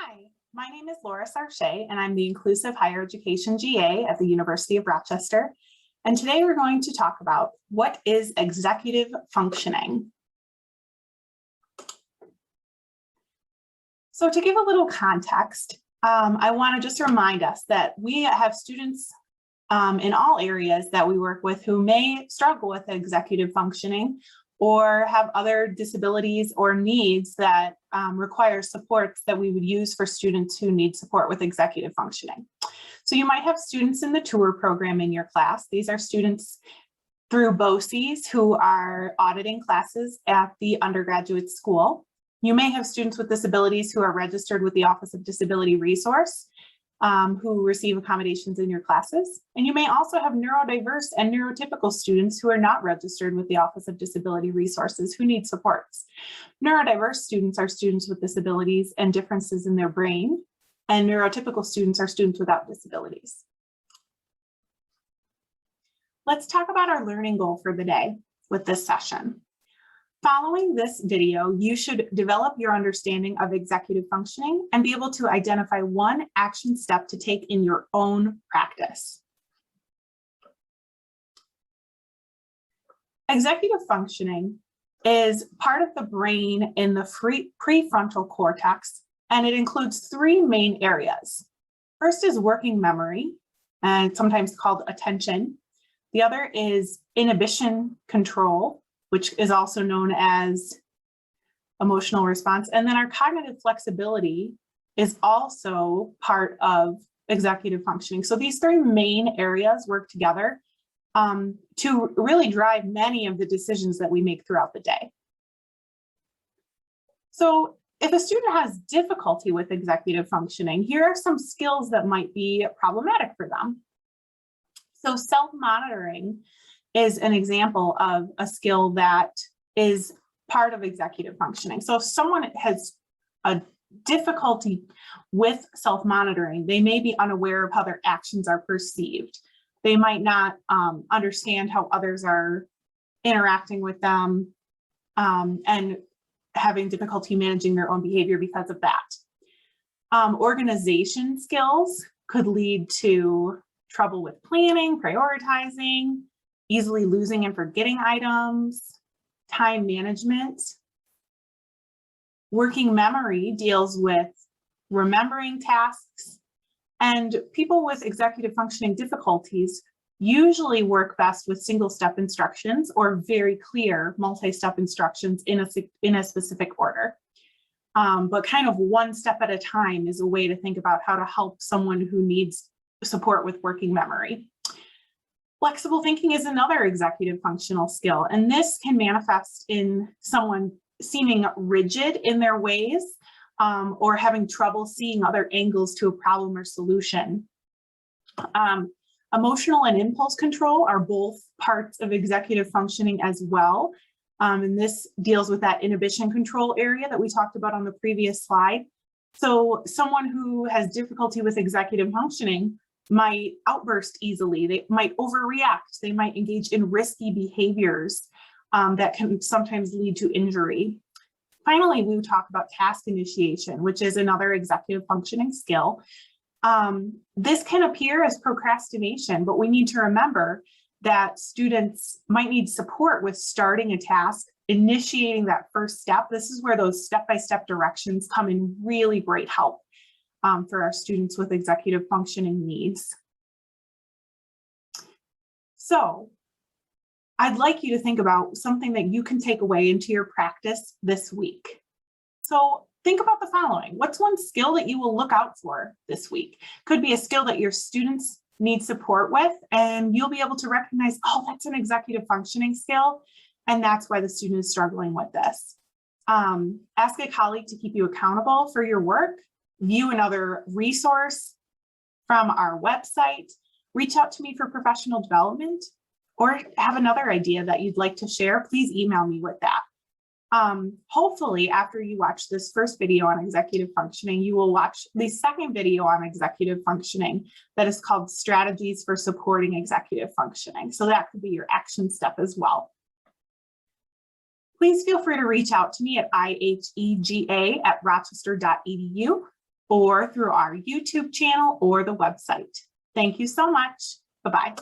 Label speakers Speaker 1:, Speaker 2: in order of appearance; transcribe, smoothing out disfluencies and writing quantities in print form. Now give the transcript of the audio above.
Speaker 1: Hi, my name is Laura Sarchet, and I'm the Inclusive Higher Education GA at the University of Rochester. And today we're going to talk about what is executive functioning. So to give a little context, I want to just remind us that we have students in all areas that we work with who may struggle with executive functioning or have other disabilities or needs that require supports that we would use for students who need support with executive functioning. So you might have students in the tour program in your class. These are students through BOCES who are auditing classes at the undergraduate school. You may have students with disabilities who are registered with the Office of Disability Resource, who receive accommodations in your classes. And you may also have neurodiverse and neurotypical students who are not registered with the Office of Disability Resources who need supports. Neurodiverse students are students with disabilities and differences in their brain, and neurotypical students are students without disabilities. Let's talk about our learning goal for the day with this session. Following this video, you should develop your understanding of executive functioning and be able to identify one action step to take in your own practice. Executive functioning is part of the brain in the prefrontal cortex, and it includes three main areas. First is working memory, and sometimes called attention. The other is inhibition control, which is also known as emotional response. And then our cognitive flexibility is also part of executive functioning. So these three main areas work together to really drive many of the decisions that we make throughout the day. So if a student has difficulty with executive functioning, here are some skills that might be problematic for them. So self-monitoring is an example of a skill that is part of executive functioning. So if someone has a difficulty with self-monitoring, they may be unaware of how their actions are perceived. They might not understand how others are interacting with them and having difficulty managing their own behavior because of that. Organization skills could lead to trouble with planning, prioritizing, easily losing and forgetting items, time management. Working memory deals with remembering tasks, and people with executive functioning difficulties usually work best with single-step instructions or very clear multi-step instructions in a specific order. But kind of one step at a time is a way to think about how to help someone who needs support with working memory. Flexible thinking is another executive functional skill, and this can manifest in someone seeming rigid in their ways or having trouble seeing other angles to a problem or solution. Emotional and impulse control are both parts of executive functioning as well, and this deals with that inhibition control area that we talked about on the previous slide. So someone who has difficulty with executive functioning might outburst easily, they might overreact, they might engage in risky behaviors that can sometimes lead to injury. Finally, we would talk about task initiation, which is another executive functioning skill. This can appear as procrastination, but we need to remember that students might need support with starting a task, initiating that first step. This is where those step-by-step directions come in really great help for our students with executive functioning needs. So I'd like you to think about something that you can take away into your practice this week. So think about the following. What's one skill that you will look out for this week? Could be a skill that your students need support with, and you'll be able to recognize, oh, that's an executive functioning skill, and that's why the student is struggling with this. Ask a colleague to keep you accountable for your work. View another resource from our website, reach out to me for professional development, or have another idea that you'd like to share, please email me with that. Hopefully, after you watch this first video on executive functioning, you will watch the second video on executive functioning that is called Strategies for Supporting Executive Functioning. So that could be your action step as well. Please feel free to reach out to me at ihega@rochester.edu. or through our YouTube channel or the website. Thank you so much. Bye-bye.